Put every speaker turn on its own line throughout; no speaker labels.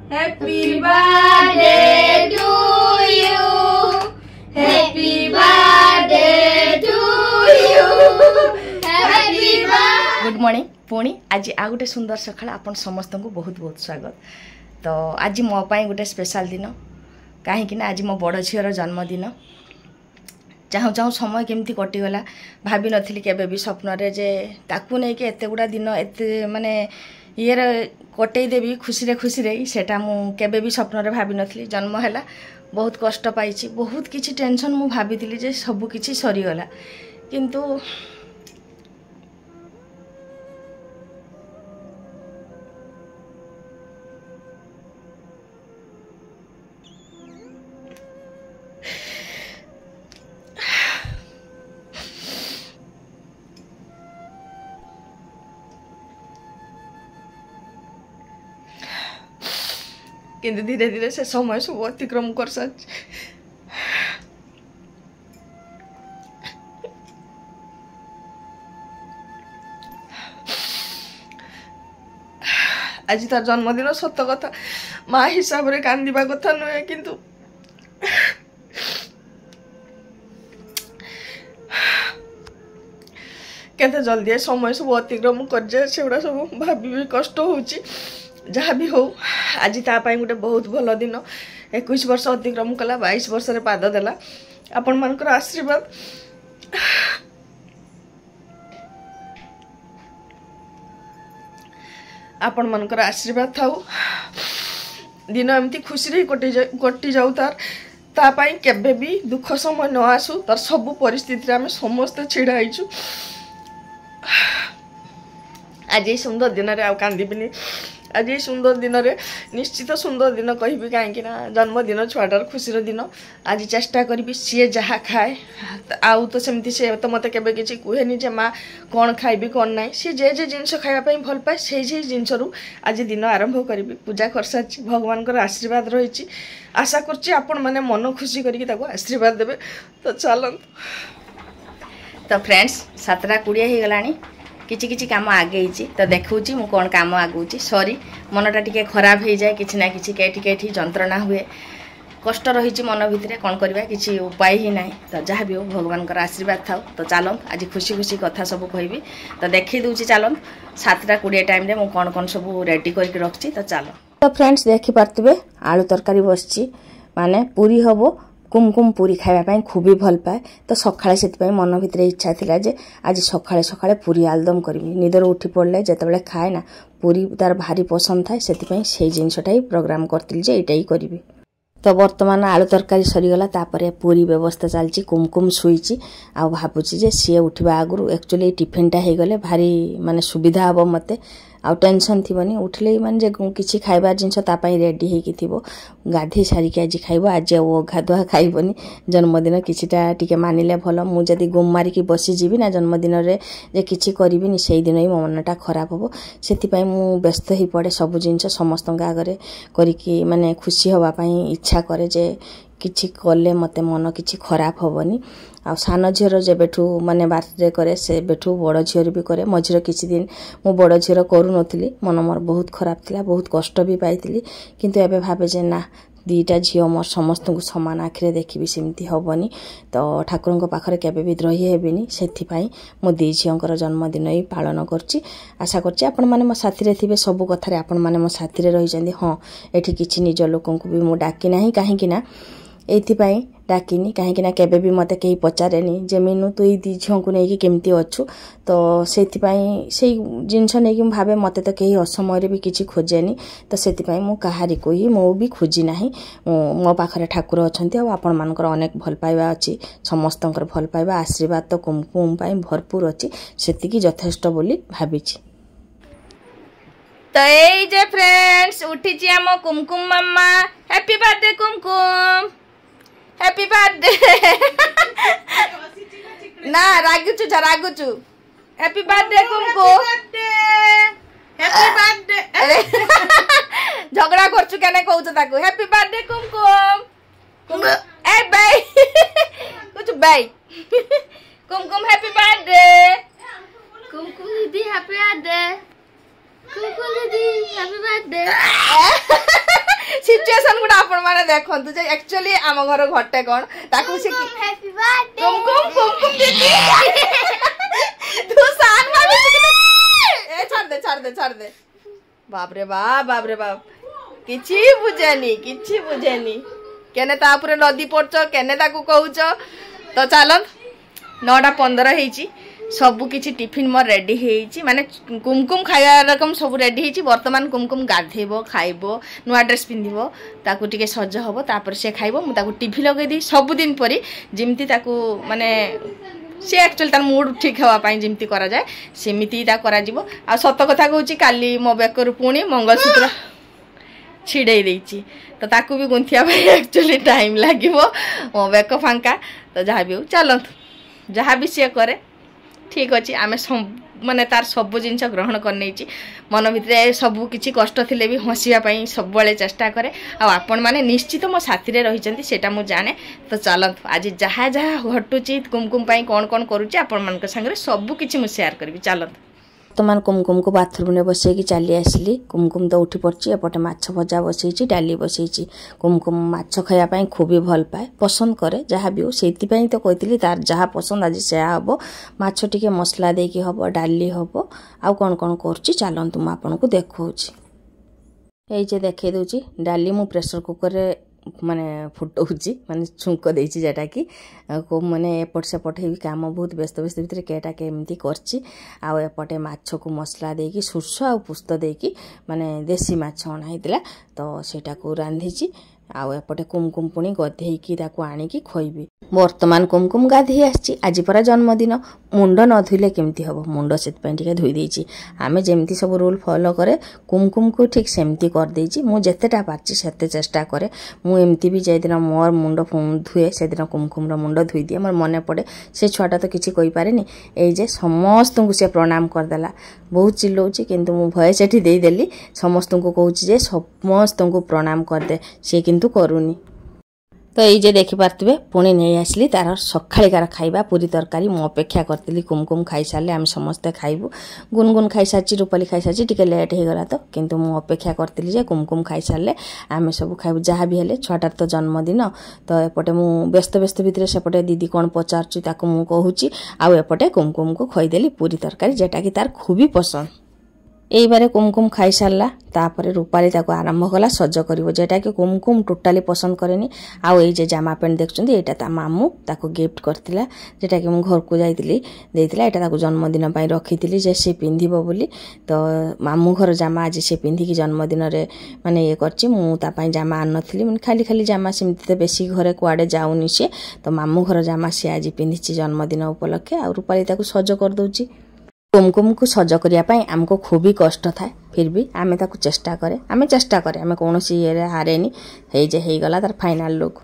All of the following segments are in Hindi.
Happy birthday to you. Happy birthday to you. Happy birthday.
Good morning पुणी आज आ गोटे सुंदर सकाळ आपण समस्त को बहुत बहुत स्वागत। तो आज मो पाई गोटे स्पेशल दिन कहीं आज मो बड़ झीर जन्मदिन चाहूँ चाहूँ समय केमती कटिगला भाभी नथिली केबे भी स्वप्न रे जे ताकू नहीं कि एते गुड़ा दिन एते माने ये कटई देवी खुशी रे सेटा मु केबे भी स्वप्न रे भाभी नथिली। जन्म हैला बहुत कष्ट पाइछि, बहुत किछि टेंशन मु भाभी जे सब किछि सरी गला किंतु किंतु धीरे धीरे से समय सब अतिक्रम कर सारी। आज तार जन्मदिन सत कथा माँ हिसाब रे कांदिबा कथा नुहे किंतु केते जल्दी समय सब अतिक्रम कर जाए से सब भाभी भी कष्ट होची। जहाँ भी हो आज तापाई गोटे बहुत भल दिन 21 वर्ष अतिक्रम कला 22 वर्ष रे पाद देला। आपण मानकर आशीर्वाद आपण मानकर आशीर्वाद थाउ दिन एमती खुशी रे कटि जाऊ तापाई केबे भी दुख समय न आसू तार सब परिस्थिति आम समस्त छिड़ा आईचु। आज ये सुंदर दिन रे आ कांदीबिनी। आज ये सुंदर दिन रे निश्चित सुंदर दिन कहबी कहीं जन्मदिन छुआटार खुशी दिन। आज चेष्टा करी सी जहाँ खाए आउ तो सेमती से तो मत के कहेनि जे माँ कौन खाइबी कौन ना सी जे जिनस खावाई भल पाए से जिनस आज दिन आरंभ करी पूजा कर सारी। भगवान का आशीर्वाद रही आशा कर मन खुशी करके आशीर्वाद देवे। तो चलत तो फ्रेंड्स 7:20 हो गलानी किछि किछि काम आगे तो देखुची मु कौन काम आगुची। सॉरी मनटा टिके खराब हो जाए किछि ना किछि केठी जंत्रणा हुए कष्ट रही मन भितर कौन करवा किछि उपाय ही नहीं। तो जहाँ भी हो भगवान का आशीर्वाद थाउ। तो चलत आज खुशी खुशी कथा सब कहबी तो देखी दूची चलत 7:20 टाइम रे मु कौन कौन सब रेडी करके रखी। तो चलो तो फ्रेंड्स देखी पार्थिबे आलू तरकारी बसची माने पूरी हबो। कुमकुम पूरी खावाई खूब भल पाए तो सकाळे से मन भितर इच्छा थिला जे आज सकाळे सकाळे पूरी आलदम करबी। निदर उठी पड़ले जेतेबेले खाए ना पूरी तार भारी पसंद थाए से जिनसटा ही प्रोग्राम करथिल जे एटा ही करबी। तो वर्तमान आलू तरकारी सरीगला तापरे पूरी व्यवस्था चलची। कुमकुम शुईची आ भाबुची जे सी उठवा आगु एक्चुअली टिफिनटा हो गले भारी माने सुविधा हम मते आ टेंशन थी उठले माने जे किछि खाइबार जिनस तापाई रेडी हेकी थिबो। गाधी सारिके आज खाइबो आज ओ गाधुआ खाइबनी जन्मदिन किछिटा टिके मानिले भल। मु जदी गुम मारिकी बसी जीवी ना जन्मदिन रे जे किछि करिबिनी सेही दिन ही मो मनटा खराब हबो। सेति पई मु व्यस्त ही पड़े सब जिनस समस्तଙ୍କ आगरे करिकी माने खुशी होबा पई इच्छा करे जे किछि कले मते मन किछि खराब होबनी। आ सान झीर जेबेठू माने बर्थडे करे से बेठू बड़ झीर भी करे। मझीर किछि दिन मु बड़ झीर करू नथिली मन मोर बहुत खराब थिला बहुत कष्ट भी पाइथिली किंतु एबे भाबे जे ना दीटा झील मोर समस्त को समान आखिरे देखिबी सेमती होबनी। तो ठाकुर को पाखरे केबे भी द्रोही हेबिनी सेथि पई मो दी झीलकर जन्मदिन ही पालन करची। आशा करची आपण माने मो साथी रे थिबे सब कथारे आपण माने मो साथी रे रहि जंदी। हां एठी किछि निज लोकन को भी मो डाकी नाही काहे कि ना एथिपाई डाकिनी कहीं केबे भी मते कहीं पचारेनी जे मीनू तु दी झील को नहीं केमती अच्छु। तो सेथिपाई से जिनस नहीं भावे मते तो कहीं असमय भी किसी खोजेनी। तो सेथिपाई मु कहारी को ही मो भी खोजी नाही। मो पाखरे ठाकुर अछंती आ आपण मानकर अनेक भल पाइबा अछि समस्तंकर भल पाइबा आशीर्वाद तो कुमकुम पाई भरपूर अछि सेतिकी यथेष्ट बोली भाबिछि। तो ए जे फ्रेंड्स उठिछि हम कुमकुम मम्मा हैप्पी बर्थडे कुमकुम हैप्पी बर्थडे ना रागुचु हैप्पी बर्थडे कुमकुम हैप्पी बर्थडे झगड़ा करछु केने कहू ताकू हैप्पी बर्थडे कुमकुम ए बाय कुछ बाय कुमकुम हैप्पी बर्थडे कुमकुम दीदी हैप्पी बर्थडे कुमकुम दीदी हैप्पी बर्थडे माने देखंतु जे एक्चुअली आम घर घटे कोन ताकू से
हैप्पी बर्थडे
कुमकुम कुमकुम दीदी तू सान भाभी ए छाड़ दे बाप रे बाप किछि बुझेनी केने तापुरे नदी पड़छ केने ताकू कहूछ तो चलन 9:15 हेची सबु किछि टिफिन मोर रेडी हेची माने कुमकुम खाया रकम सब रेडी हेची वर्तमान कुमकुम गाधेबो खाइबो नुआ ड्रेस पिंधिबो ताकू टिके सज हबो तापर से खाइबो मु ताकू टीवी लगे दी सब दिन परी जिमती ताकू माने से एक्चुअली तार मूड ठीक हवा पाई जिमती करा जाय सेमिति ता करा जिवो आ सत कथा कहूची काली मो बेकर पुणी मंगलसूत्र छिड़े देइची तो ताकू भी गुंथिया भाई एक्चुअली टाइम लागिवो मो बेक फांका तो जहाँ भी हो चलत जहाँ भी सी करे ठीक अच्छे आम माने तार सब जिन ग्रहण करने मन भितर सबू किसी कष्ट थिले भी हंसवाई सब चेष्टा करे आपण मैंने निश्चित मो साथी रही सेटा मु जाने तो चलत आज जहाँ जहाँ घटुची कुमकुम कौन कौन करुच्ची आपण मान संगे सबू किसी मुझे सेयार करी चलत
बर्तमान कुमकुम को बाथरूम बसैकी चली आसली कुमकुम तो उठी पड़ी एपटे माछ भजा बसई डाली बसई कुमकुम माछ खायापी खूब भल पाए पसंद करे जहाँ भी हो से तो कहती तार जहाँ पसंद आज से हम माछ टिके मसला देकी हम डाली हम आउ कौन कौन कर चलतु मुझे आपन को देखा ये देखे दूची डाली मु प्रेसर कुकर माने फुटाऊँगी माने छुंक देची जेटा कि माने एपट सेपट हो काम बहुत व्यस्त व्यस्त भितर केटा केमती करची आउ एपटे माछ को मसला देकी सुर्स आ पुस्त देकी माने देसी माछ अणा होता तो सेटा को रांधीची आउ एपटे कुमकुम पुणी गधेकी ताकू आनिकी खोइबी वर्तमान कुमकुम गाधे आसी आज परा जन्मदिन मुंड न धोइले केमती हम मुंड से धोई देची आमे जेमती सब रूल फॉलो करे कुमकुम को ठीक सेमती कर देची मु जेतेटा पारची सेते चेष्टा करे मु एमती भी जे दिन मोर मुंड धुए से दिन कुमकुम रो मुंड धोई दिए मोर मने पड़े से छुआटा तो किछि कहि पारेनी ए जे समस्त को से प्रणाम कर देला बहुत चिल्लौची किंतु मु भय सेठी देई देली समस्त को कहूची जे समस्त को प्रणाम कर दे से किंतु करूनी तो ये देखी पार्थे पुणी नहीं आसली तार सकाळिकार खाइबा पूरी तरकारी मु अपेक्षा करती कुमकुम खाई सारे आम समस्ते खाइबू गुनगुन खाई सारी रूपाली खाई सारी टिके लेट हो गला तो किंतु मु अपेक्षा करती जे कुमकुम खाई सारे आम सब खाइबू जहाँ भी हेले छुआटार तो जन्मदिन तो एपटे मु व्यस्त व्यस्त भितर सेपटे दीदी कौन पचारुची ताको मु कहूची आउ एपटे कुमकुम को खोईदेली पूरी तरकारी जेटा कि तार खूबी पसंद यही बारे कुमकुम खाई सारा तापर रूपाली ताको आरंभ कला सज करिवो जेटा कि कुमकुम टोटाली पसंद करेनी आउ ये जे जामा पैंट देखछन्ती एटा ता मामू ताको गिफ्ट करथिला जेटा कि मु घर को जाइतिली देइतिला एटा ताको जन्मदिन पई रखितिली जे से पिंधिबो बोली तो मामू घर जामा आज से पिंधि की जन्मदिन रे माने ये करछि मु ता पई जामा आन नथिली मन खाली खाली जामा सिमती तो बेसी घरे कुआडे जाउनी से तो मामू घर जामा से आज पिंधिछि जन्मदिन उपलक्षे आ रूपाली ताको सज कर दउछि कुमकुम को सज करने आमको खूब ही कष्ट थाए फिर भी आम चेष्टा करे आम कौन ये हारेनी हो गला तार फाइनाल लुक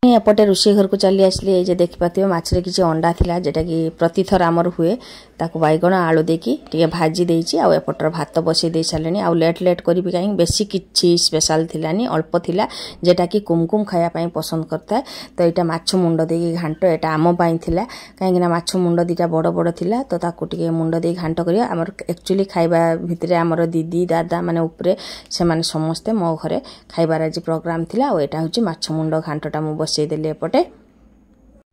एपटे रोषे घर को चली आसली ये देखिपे माछरे किसी अंडा थिला जेटा कि प्रतिथर आमर हुए ताकू बैगण आलू देकी टिके भाजी देइची आ एपटर भात बसई दे सारे आ लेट करी कहीं बेसी किछि स्पेशल थिलानी अल्प थिला जेटा कि कुमकुम खाया पई पसंद करता है तो यहाँ माछ मुंड देकी घांट एटा आम पई थिला कहीं माछ मुंड दीटा बड़ बड़ थिला तो ताकू टिके मुंड दे घांट करिया आमर एक्चुअली खाइबा भितरे आमर दीदी दादा माने उपरे से माने समस्ते मो घरे खाइबार आज प्रोग्राम थिला आ एटा होची माछ मुंड घांटटा मु बसई देले एपटे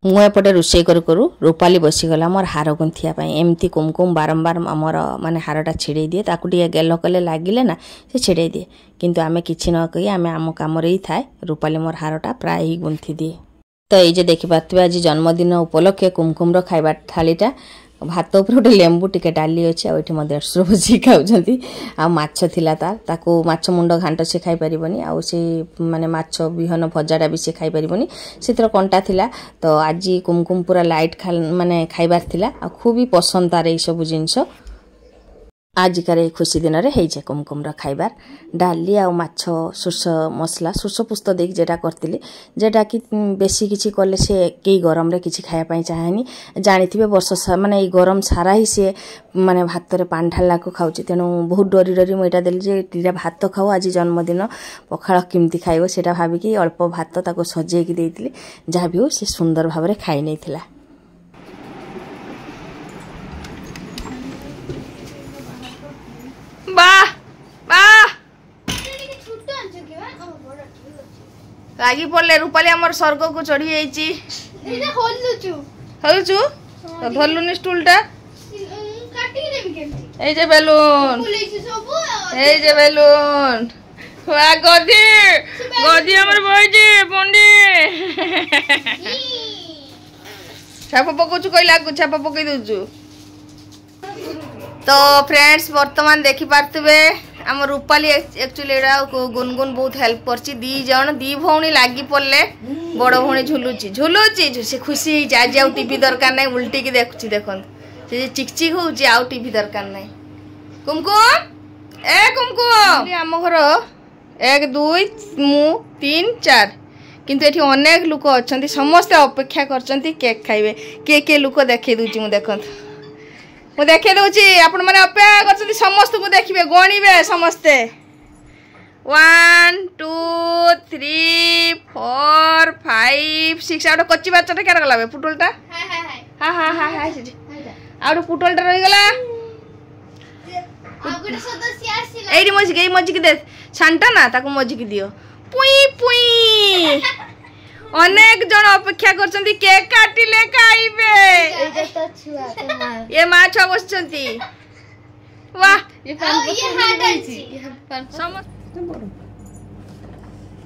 मुझे रोषे करू रूपाली बसीगला मोर हार गुंथिया एमती कुमकुम बारंबार मोर माने हारटा छिड़े दिए ताकू टिके गेल कले लगिले ना से छिड़े दिए किंतु आमे किछि न कही आमे आम काम रे ही थाए रूपाली मोर हारटा प्राय ही गुंथि दिए तो ये देखि पार्थिबे आज जन्मदिन उपलक्षे कुमकुम रो खाइबा थालीटा भात उपर गोटे लेंबू टिके डाली अच्छे आठ मो 150 बजी खाऊँगी आ माछ थिला ताकू माछ मुंड घांट से खाई परिबनी आ से माने माछ बिहन भजाटा भी से खाई परिबनी से कंटा थिला तो आज कुमकुम पूरा लाइट माने खाइबार थिला आ खूब ही पसंद तार ये सब जिनस आजिकार ये खुशी दिन में हो कुमकुम खाइबार डाली आ माछ सुर्स मसला सुर्स पुस्त देख जेटा करती जेटा कि बेसी किछि कले से कई गरम रे किछि खाया चाहेनी जानी वर्ष माने गरम सारा ही से माने भात रे पान ढाला को खाऊँ तेणु बहुत डरी डरी मुझे देली जे टीरा भात खाओ आज जन्मदिन पखाड़ केमती खाइब सेटा भाविकी अल्प भात ताको सजेकी देइतिली जहाँ भी हो से सुंदर भाव में खाई नहीं थिला
लागी पड़ले रूपाली आमर स्वर्ग को चढ़ी जाइची
ଏଇଟା ହଲୁଛୁ
हलुचु तो धरलुनी स्टूलटा
କାଟିକି ଦେବି କେମିତି
ए जे बेलून
ବୁଲେଇଛୁ ସବୁ
ए जे बेलून वा गदी गदी हमर बइजे पंडी छाप पकोचु कइला को छाप पकई दउचु तो फ्रेंड्स वर्तमान देखि पारतबे आम रूपाली एक्चुअली एडा गुनगुन बहुत हेल्प करची दी जण दी भौणी लागी पड़ले बड़ भौणी झुलुची झुलुची से खुशी होई आज आउ टीवी दरकार नै उल्टी की देखुची देखन से चिकचिक होउची आउ टीवी दरकार नै कुमकुम ए कुमकुम आम घर 1 2 मु 3 4 किंतु एठी अनेक लोक अछंती समस्त अपेक्षा करछंती केक खाइबे के लोक देखै दुची मु देखन मु देखे दूची आपण माने अपेक्षा करछंती समस्त को देखिबे गणिबे समस्ते 1 2 3 4 5 6 आउट कच्ची बाच्चाटा केरा गलाबे पुटलटा
हाय हाय हाय
हा हा हा हा आउट पुटलटा रहि गला
ଆଉ ଗୋଟେ ସଦସ୍ୟ ଆସିଲା
एडी मजी की दे छांटा ना ताको मजी की दियो पुई पुई अनेक जन अपेक्षा करछंती केक काटिले खाइबे
ଏଇଟା ତ ଛୁଆ ତ ମା
ये मा छुआ बसछंती वाह
ये ହାର୍ଟ ଅଛି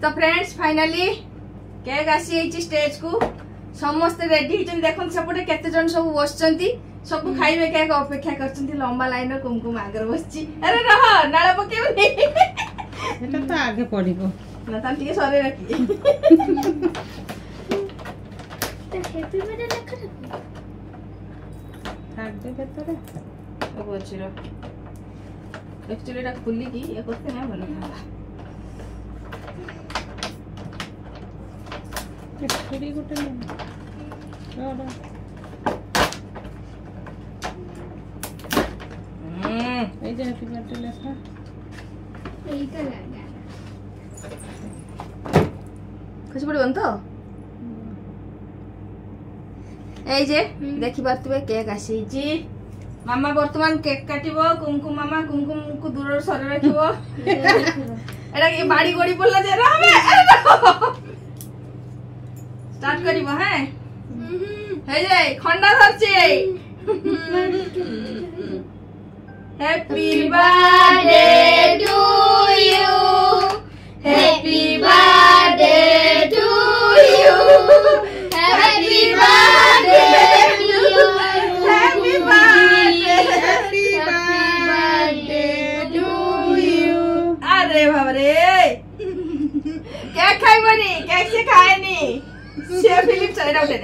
तो फ्रेंड्स फाइनली केक आसी आइची स्टेज को समस्त रेडी हिचन देखन सपोटे केते जन सब बसचंती सब खाइबे केक अपेक्षा करचंती लंबा लाइन रे कुमकुम आगर बसची अरे रह नाला पकेबनी
এটা তো আগে পড়িব
ना तान टिके सरे रखी
हैप्पी बर्थडे লেখা
থাকবে ভেতরে
सब अछि रो एक्चुअली এটা খুলি কি এ করতে না ভালো না
ছুরি গোটে নে এই যে হ্যাপি বার্থডে লেখা
এইটা লাগা
खुशी पड़बन तो এই যে দেখি পারতবে কেক আসিছি মামা বর্তমান কেক কাটিবো কুমকুম মামা কুমকুম কো দূর সরে রাখিবো এটা কি বাড়ি গড়ি পড়লা যে রবে স্টার্ট করিবো হ্যাঁ এই যে খন্ডা ধরছে happy birthday to you happy birthday to you happy birthday to you happy birthday to you আরে বাবা রে কেক খাইবনি কেক সে খায়নি সে ফিলিপ এটা উঠে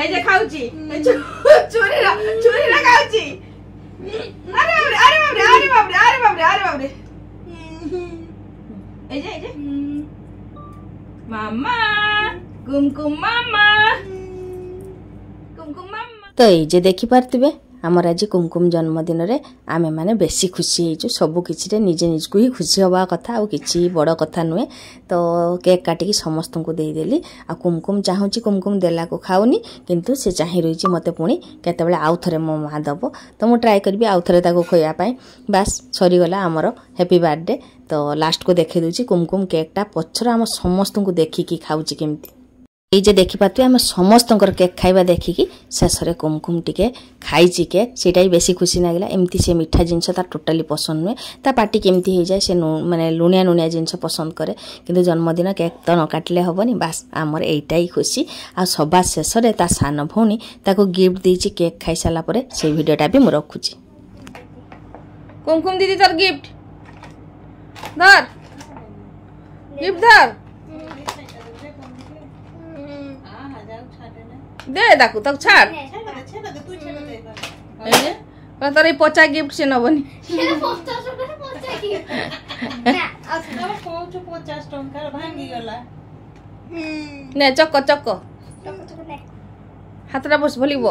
এই যে খাউছি চুরিরা খাউছি আরে বাবা রে এই যে মামা কুমকুম মামা
तो ये देखिपारे आमर आज कुमकुम जन्मदिन रे आमे माने बेसी खुशी होइछु सबु किछि रे निजे निज को ही खुशी होबा कथा आ किछि बड़ कथा नुहे तो केक काटिकी समस्त को दे देली आ कुमकुम चाहूची कुमकुम देला को खाउनी किंतु से चाहि रहिछि मते पुणी केतेबेले आउ थरे मो मा दबो तो मु ट्राई करबी आउ थरे ताको खोया पाए बस सरी गला हमर हैप्पी बर्थडे तो लास्ट को देखै दोछि कुमकुम केकटा पछरा हम समस्त को देखिकी खाउची केमती ये जे देखिपारे आम समस्त केक खाइबा देखिकी शेष में कुमकुम टिके खाई केक सेटा ही बेसी खुशी लगे एमती से मीठा जिनस तार टोटाली पसंद नुहे ता पार्टी केमती हो जाए से माने लुणिया लुणिया जिनस पसंद करे किंतु जन्मदिन केक तो न काटिले हेनी बास आमर एटा ही खुशी आ सभा शेष में ता सान भौणी ताको गिफ्ट देछि केक खाई सारा पर से वीडियोटा भी मु रखुची
कुमकुम दीदी तोर गिफ्ट धर गिफ्ट धर दे दाकू तक छाड़ তোর এই পচা গিফট সে নবনি
সেটা 50 টাকা পচা কি না
আর কোচু 50 টাকা ভাঙি গলা
নে চক চক
নে
হাতটা বস ভলিব